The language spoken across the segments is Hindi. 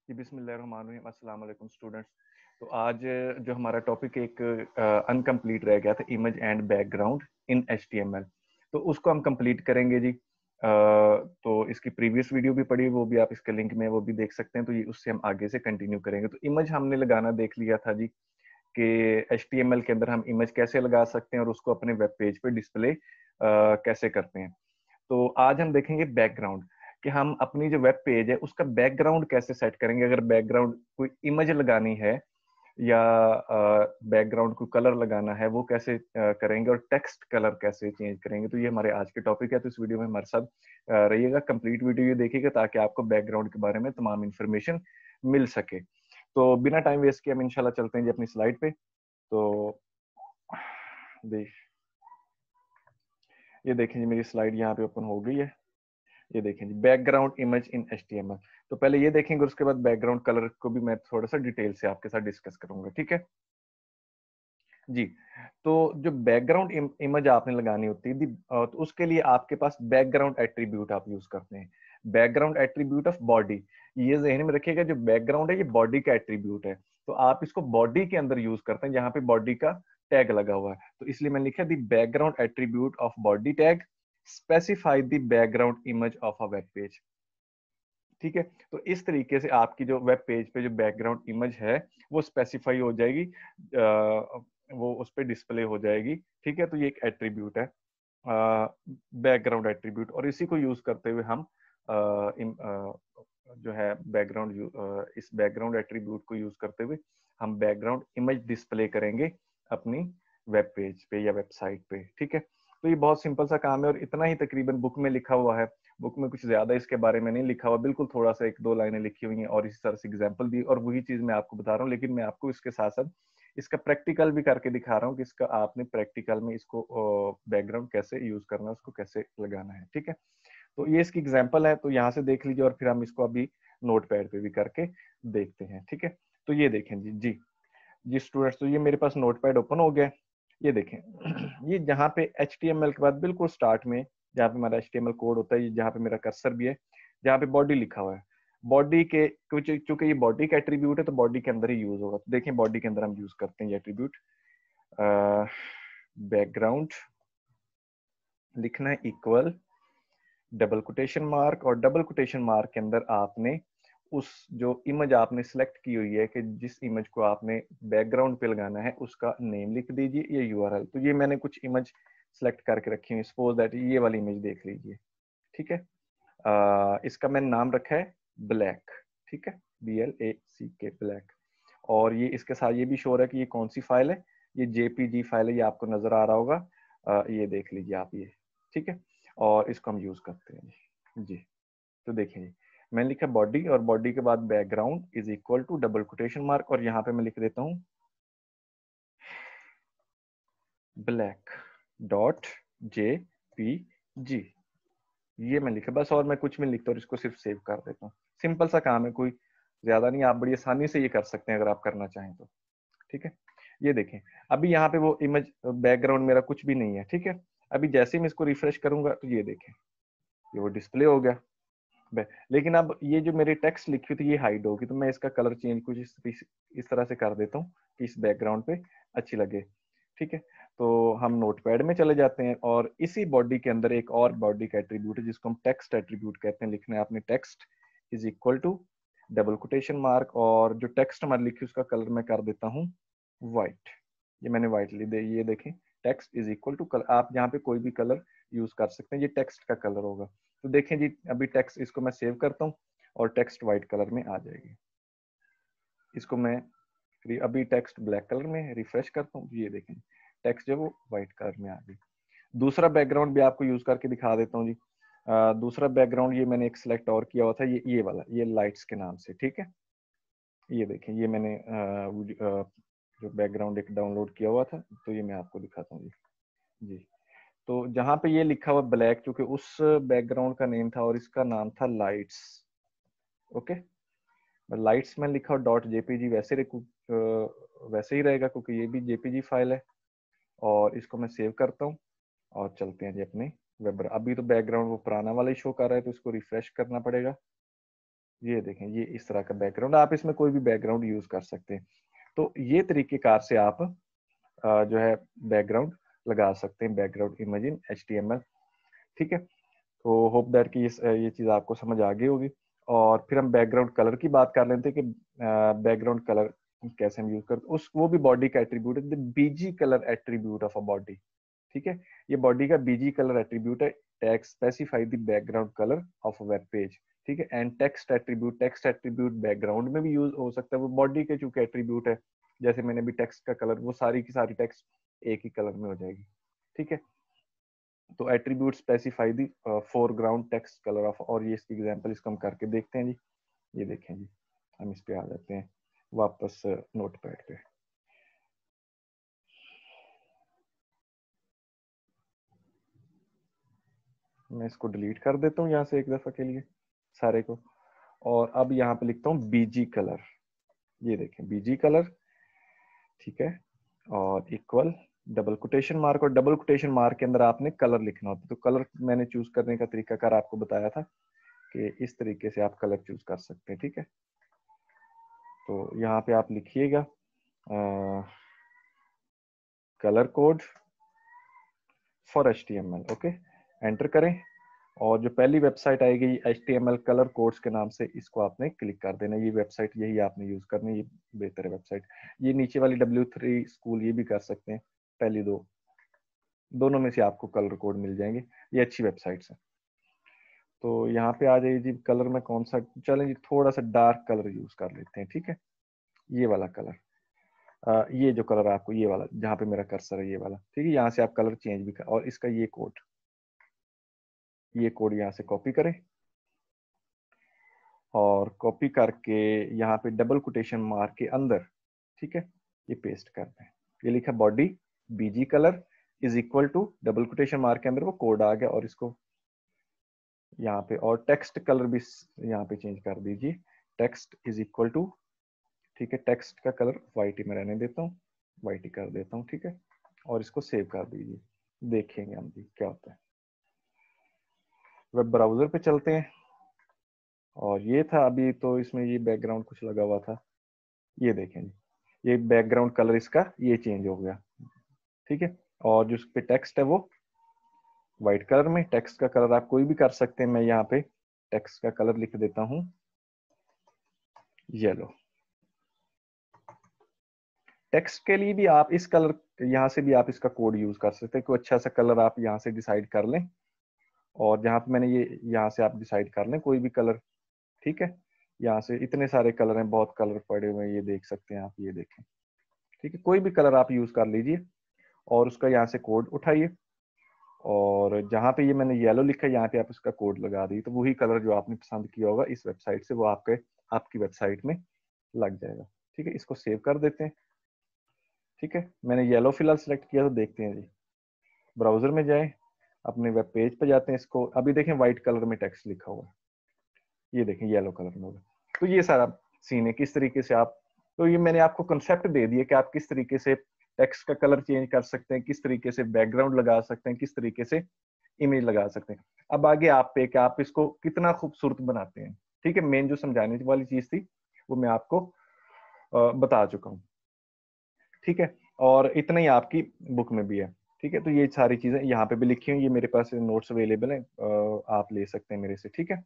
जी, बिस्मिल्लाहिर्रहमानिर्रहीम। अस्सलाम वालेकुम स्टूडेंट्स। तो आज जो हमारा टॉपिक एक अनकम्प्लीट रह गया था, image and background in HTML, तो उसको हम कंप्लीट करेंगे जी। तो इसकी प्रीवियस वीडियो भी पड़ी, वो भी आप इसके लिंक में वो भी देख सकते हैं। तो ये उससे हम आगे से कंटिन्यू करेंगे। तो इमेज हमने लगाना देख लिया था जी कि एचटीएमएल के अंदर हम इमेज कैसे लगा सकते हैं और उसको अपने वेब पेज पे डिस्प्ले कैसे करते हैं। तो आज हम देखेंगे बैकग्राउंड, कि हम अपनी जो वेब पेज है उसका बैकग्राउंड कैसे सेट करेंगे। अगर बैकग्राउंड कोई इमेज लगानी है या बैकग्राउंड को कलर लगाना है, वो कैसे करेंगे, और टेक्स्ट कलर कैसे चेंज करेंगे। तो ये हमारे आज के टॉपिक है। तो इस वीडियो में हमारे साथ रहिएगा, कंप्लीट वीडियो ये देखिएगा ताकि आपको बैकग्राउंड के बारे में तमाम इंफॉर्मेशन मिल सके। तो बिना टाइम वेस्ट किए हम इंशाल्लाह चलते हैं जी अपनी स्लाइड पे। तो देख ये देखें जी, मेरी स्लाइड यहाँ पे ओपन हो गई है। ये देखें जी, बैकग्राउंड इमेज इन एचटीएमएल। तो पहले ये देखेंगे, उसके बाद बैकग्राउंड कलर को भी मैं थोड़ा सा डिटेल से आपके साथ डिस्कस करूंगा, ठीक है जी। तो जो बैकग्राउंड इमेज आपने लगानी होती है तो उसके लिए आपके पास बैकग्राउंड एट्रीब्यूट आप यूज करते हैं। बैकग्राउंड एट्रीब्यूट ऑफ बॉडी, ये जहन में रखिएगा, जो बैकग्राउंड है ये बॉडी का एट्रीब्यूट है। तो आप इसको बॉडी के अंदर यूज करते हैं जहां पे बॉडी का टैग लगा हुआ है। तो इसलिए मैंने लिखा the background attribute of body tag specify the background image of a web page. ठीक है, तो इस तरीके से आपकी जो वेब पेज पे जो बैकग्राउंड इमेज है वो स्पेसिफाई हो जाएगी, वो उस पर डिस्प्ले हो जाएगी। ठीक है, तो ये एक एट्रीब्यूट है, बैकग्राउंड एट्रीब्यूट, और इसी को यूज करते हुए हम जो है इस बैकग्राउंड एट्रीब्यूट को यूज करते हुए हम बैकग्राउंड इमेज डिस्प्ले करेंगे अपनी वेब पेज पे या वेबसाइट पे। ठीक है, तो ये बहुत सिंपल सा काम है और इतना ही तकरीबन बुक में लिखा हुआ है। बुक में कुछ ज्यादा इसके बारे में नहीं लिखा हुआ, बिल्कुल थोड़ा सा एक दो लाइनें लिखी हुई हैं और इसी तरह से एग्जांपल दी, और वही चीज मैं आपको बता रहा हूँ। लेकिन मैं आपको इसके साथ साथ इसका प्रैक्टिकल भी करके दिखा रहा हूँ कि इसका आपने प्रैक्टिकल में इसको बैकग्राउंड कैसे यूज करना है, उसको कैसे लगाना है। ठीक है, तो ये इसकी एग्जाम्पल है, तो यहाँ से देख लीजिए और फिर हम इसको अभी नोट पैड पे भी करके देखते हैं। ठीक है, तो ये देखें जी जी जी स्टूडेंट्स, तो ये मेरे पास नोट पैड ओपन हो गया। ये देखें ये जहाँ पे HTML के बाद बिल्कुल स्टार्ट में जहाँ पे हमारा HTML कोड होता है, जहाँ पे मेरा कर्सर भी है, जहाँ पे बॉडी लिखा हुआ है, बॉडी के कुछ, चूंकि ये बॉडी का एट्रीब्यूट है तो बॉडी के अंदर ही यूज होगा। तो देखें बॉडी के अंदर हम यूज करते हैं ये एट्रीब्यूट, बैकग्राउंड लिखना है इक्वल डबल कोटेशन मार्क, और डबल कोटेशन मार्क के अंदर आपने उस जो इमेज आपने सेलेक्ट की हुई है कि जिस इमेज को आपने बैकग्राउंड पे लगाना है उसका नेम लिख दीजिए, ये यूआरएल। तो ये मैंने कुछ इमेज सेलेक्ट करके रखी हुई, सपोज दैट ये वाली इमेज देख लीजिए। ठीक है, इसका मैंने नाम रखा है ब्लैक। ठीक है, BLACK ब्लैक। और ये इसके साथ ये भी शोर है कि ये कौन सी फाइल है, ये JPG फाइल है, ये आपको नजर आ रहा होगा। ये देख लीजिए आप ये। ठीक है, और इसको हम यूज करते हैं जी जी। तो देखिए जी, मैंने लिखा बॉडी, और बॉडी के बाद background is equal to double quotation mark, और यहाँ पे मैं लिख देता हूँ ब्लैक डॉट JPG। ये मैं लिखा बस, और मैं कुछ भी लिखता हूँ और इसको सिर्फ सेव कर देता हूँ। सिंपल सा काम है, कोई ज्यादा नहीं, आप बड़ी आसानी से ये कर सकते हैं अगर आप करना चाहें तो। ठीक है, ये देखें अभी यहाँ पे वो इमेज बैकग्राउंड मेरा कुछ भी नहीं है। ठीक है, अभी जैसे ही मैं इसको रिफ्रेश करूंगा तो ये देखें ये वो डिस्प्ले हो गया। लेकिन अब ये जो मेरी टेक्स्ट लिखी हुई थी ये हाइड होगी, तो मैं इसका कलर चेंज कुछ इस तरह से कर देता हूँ कि इस बैकग्राउंड पे अच्छी लगे। ठीक है, तो हम नोटपैड में चले जाते हैं और इसी बॉडी के अंदर एक और बॉडी का एट्रीब्यूट है जिसको हम टेक्स्ट एट्रीब्यूट कहते हैं। लिखना है आपने text is equal to double quotation mark, और जो टेक्स्ट हमारी लिखी उसका कलर मैं कर देता हूँ व्हाइट। ये मैंने व्हाइट ली दे, ये देखें text is equal to colour, आप यहाँ पे कोई भी कलर यूज कर सकते हैं, ये टेक्स्ट का कलर होगा। तो देखें जी, अभी टेक्स्ट इसको मैं सेव करता हूँ और टेक्स्ट व्हाइट कलर में आ जाएगी। इसको मैं अभी टेक्स्ट ब्लैक कलर में रिफ्रेश करता हूँ, ये देखें टेक्स्ट जो वो व्हाइट कलर में आ गई। दूसरा बैकग्राउंड भी आपको यूज करके दिखा देता हूँ जी। दूसरा बैकग्राउंड ये मैंने एक सिलेक्ट और किया हुआ था, ये वाला, ये लाइट्स के नाम से। ठीक है, ये देखें ये मैंने जो बैकग्राउंड एक डाउनलोड किया हुआ था, तो ये मैं आपको दिखाता हूँ जी जी। तो जहां पे ये लिखा हुआ ब्लैक, क्योंकि उस बैकग्राउंड का नेम था और इसका नाम था लाइट्स। ओके, लाइट्स में लिखा डॉट JPG वैसे ही रहेगा क्योंकि ये भी JPG फाइल है। और इसको मैं सेव करता हूँ और चलते हैं जी अपने वेब। अभी तो बैकग्राउंड वो पुराना वाला ही शो कर रहा है, तो इसको रिफ्रेश करना पड़ेगा। ये देखें, ये इस तरह का बैकग्राउंड, आप इसमें कोई भी बैकग्राउंड यूज कर सकते हैं। तो ये तरीकेकार से आप जो है बैकग्राउंड लगा सकते हैं, बैकग्राउंड इमेज इन HTML। ठीक है, तो होप दैट कि ये चीज आपको समझ आ गई होगी। और फिर हम बैकग्राउंड कलर की बात कर लेते हैं कि बैकग्राउंड कलर कैसे हम यूज करते हैं। उस वो भी बॉडी का एट्रीब्यूट है, the BG colour attribute of a body. ठीक है, ये बॉडी का बीजी कलर एट्रीब्यूट है। Tag specify the background colour of a web page. ठीक है, एंड टेक्स्ट एट्रीब्यूट बैकग्राउंड में भी यूज हो सकता है, वो बॉडी के चूंकि एट्रीब्यूट है। जैसे मैंने भी टेक्स्ट का कलर, वो सारी की सारी टेक्स्ट एक ही कलर में हो जाएगी। ठीक है, तो attribute specify the foreground text colour of, और ये इसकी एग्जांपल इसको हम करके देखते हैं जी। ये देखें जी, हम इस पे आ जाते हैं वापस नोटपैड पे। मैं इसको डिलीट कर देता हूँ यहाँ से एक दफा के लिए सारे को, और अब यहाँ पे लिखता हूँ बीजी कलर। ये देखें बीजी कलर, ठीक है, और इक्वल डबल कोटेशन मार्क, और डबल कोटेशन मार्क के अंदर आपने कलर लिखना होता है। तो कलर मैंने चूज करने का तरीकाकार आपको बताया था कि इस तरीके से आप कलर चूज कर सकते हैं। ठीक है, तो यहाँ पे आप लिखिएगा colour code for HTML। Okay, enter करें, और जो पहली वेबसाइट आएगी HTML कलर कोड्स के नाम से, इसको आपने क्लिक कर देना। ये वेबसाइट यही आपने यूज करनी है, ये बेहतर है वेबसाइट। ये नीचे वाली W3 स्कूल, ये भी कर सकते हैं, पहली दो, दोनों में से आपको कलर कोड मिल जाएंगे, ये अच्छी वेबसाइट्स है। तो यहाँ पे आ जाइए जी, कलर में कौन सा, चलें जी थोड़ा सा डार्क कलर यूज कर लेते हैं। ठीक है, ये वाला कलर, ये जो कलर आपको, ये वाला जहाँ पे मेरा कर्सर है, ये वाला। ठीक है, यहाँ से आप कलर चेंज भी कर, और इसका ये कोड यहाँ से कॉपी करें, और कॉपी करके यहाँ पे डबल कोटेशन मार्क के अंदर, ठीक है, ये पेस्ट कर दें। ये लिखा body BG colour is equal to, double quotation mark के अंदर वो कोड आ गया, और इसको यहाँ पे, और टेक्स्ट कलर भी यहाँ पे चेंज कर दीजिए, टेक्स्ट इज इक्वल टू, ठीक है, टेक्स्ट का कलर वाइट ही में रहने देता हूँ, वाइट ही कर देता हूँ। ठीक है, और इसको सेव कर दीजिए, देखेंगे हम भी क्या होता है। वेब ब्राउजर पे चलते हैं, और ये था अभी तो इसमें ये बैकग्राउंड कुछ लगा हुआ था, ये देखें जी, ये बैकग्राउंड कलर इसका ये चेंज हो गया। ठीक है, और जो उस पे टेक्स्ट है वो व्हाइट कलर में। टेक्स्ट का कलर आप कोई भी कर सकते हैं, मैं यहाँ पे टेक्स्ट का कलर लिख देता हूँ येलो। टेक्स्ट के लिए भी आप इस कलर, यहाँ से भी आप इसका कोड यूज कर सकते हैं, कोई अच्छा सा कलर आप यहाँ से डिसाइड कर लें, और जहाँ पे मैंने ये, यहाँ से आप डिसाइड कर लें कोई भी कलर। ठीक है, यहाँ से इतने सारे कलर हैं, बहुत कलर पड़े हुए हैं, ये देख सकते हैं आप, ये देखें। ठीक है, कोई भी कलर आप यूज कर लीजिए, और उसका यहाँ से कोड उठाइए, और जहाँ पे ये मैंने येलो लिखा है, यहाँ पे आप इसका कोड लगा दी, तो वही कलर जो आपने पसंद किया होगा इस वेबसाइट से, वो आपकी वेबसाइट में लग जाएगा। ठीक है, इसको सेव कर देते हैं। ठीक है, मैंने येलो फिलहाल सेलेक्ट किया, तो देखते हैं जी, ब्राउजर में जाएं, अपने वेब पेज पे जाते हैं, इसको अभी देखें व्हाइट कलर में टेक्स्ट लिखा हुआ है, ये देखें येलो कलर में होगा। तो ये सारा सीन है किस तरीके से आप, तो ये मैंने आपको कंसेप्ट दे दिया कि आप किस तरीके से टेक्स्ट का कलर चेंज कर सकते हैं, किस तरीके से बैकग्राउंड लगा सकते हैं, किस तरीके से इमेज लगा सकते हैं। अब आगे आप पे कि आप इसको कितना खूबसूरत बनाते हैं। ठीक है, मेन जो समझाने वाली चीज थी वो मैं आपको बता चुका हूँ। ठीक है, और इतना ही आपकी बुक में भी है। ठीक है, तो ये सारी चीजें यहाँ पे भी लिखी हुई, ये मेरे पास नोट्स अवेलेबल है, आप ले सकते हैं मेरे से। ठीक है,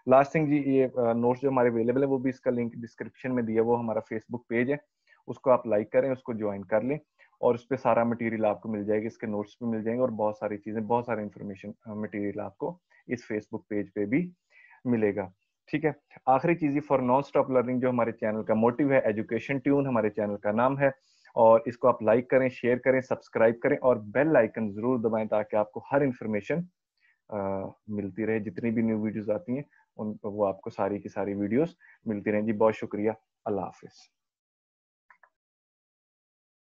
लास्ट थिंग जी, ये नोट्स जो हमारे अवेलेबल है वो भी, इसका लिंक डिस्क्रिप्शन में दिया, वो हमारा फेसबुक पेज है, उसको आप लाइक करें, उसको ज्वाइन कर लें, और उस पर सारा मटेरियल आपको मिल जाएगा, इसके नोट्स भी मिल जाएंगे, और बहुत सारी चीजें, बहुत सारे इंफॉर्मेशन मटेरियल आपको इस फेसबुक पेज पे भी मिलेगा। ठीक है, आखिरी चीज, फॉर नॉन स्टॉप लर्निंग जो हमारे चैनल का मोटिव है, एजुकेशन ट्यून हमारे चैनल का नाम है, और इसको आप लाइक करें, शेयर करें, सब्सक्राइब करें, और बेल आइकन जरूर दबाएं, ताकि आपको हर इंफॉर्मेशन मिलती रहे, जितनी भी न्यू वीडियोस आती हैं उन वो आपको सारी की सारी वीडियोस मिलती रहें जी। बहुत शुक्रिया, अल्लाह हाफिज।